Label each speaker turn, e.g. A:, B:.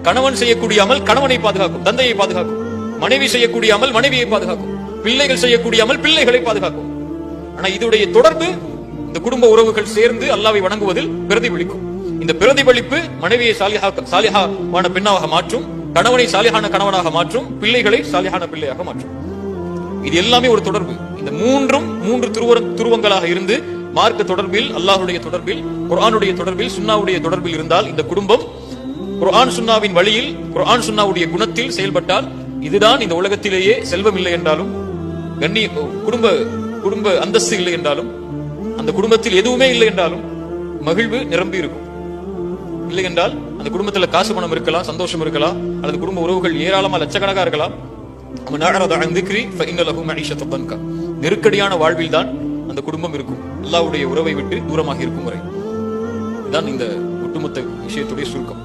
A: கணவன் செய்யக்கூடிய அமல் கணவனை பாதுகாக்கும், தந்தையை பாதுகாக்கும். மனைவி செய்யக்கூடிய அமல் மனைவியை பாதுகாக்கும். பிள்ளைகள் செய்யக்கூடிய அமல் பிள்ளைகளை பாதுகாக்கும். ஆனா இதோடைய தொடர்பு இந்த குடும்ப உறவுகள் சேர்ந்து அல்லாஹ்வை வணங்குவதில் பிரதிபலிக்கும். இந்த பிரதிபலிப்பு மனைவியை சாலிஹான பெண்ணாக மாற்றும், கணவனை சாலிஹான கணவனாக மாற்றும், பிள்ளைகளை சாலிஹான பிள்ளையாக மாற்றும். இது எல்லாமே ஒரு தொடர்பு. இந்த மூன்று துருவங்களாக இருந்து மார்க்க தொடர்பில், அல்லாஹ்வுடைய தொடர்பில், குர்ஆனுடைய தொடர்பில், சுன்னாவுடைய தொடர்பில் இருந்தால் இந்த குடும்பம் குர்ஆன் சுன்னாவின் வழியில், குர்ஆன் சுன்னாவுடைய குணத்தில் செயல்பட்டால், இதுதான் இந்த உலகத்திலேயே செல்வம் இல்லை என்றாலும், குடும்ப அந்தஸ்து இல்லை என்றாலும், அந்த குடும்பத்தில் எதுவுமே இல்லை என்றாலும் மகிழ்வு நிரம்பி இருக்கும். இல்லை என்றால் அந்த குடும்பத்துல காசு பணம் இருக்கலாம், சந்தோஷம் இருக்கலாம், அல்லது குடும்ப உறவுகள் ஏராளமா லட்சக்கணக்கா இருக்கலாம். நெருக்கடியான வாழ்வில் தான் அந்த குடும்பம் இருக்கும், அல்லாஹ்வுடைய உறவை விட்டு தூரமாக இருக்கும் வரை. இதுதான் இந்த ஒட்டுமொத்த விஷயத்துடைய சுருக்கம்.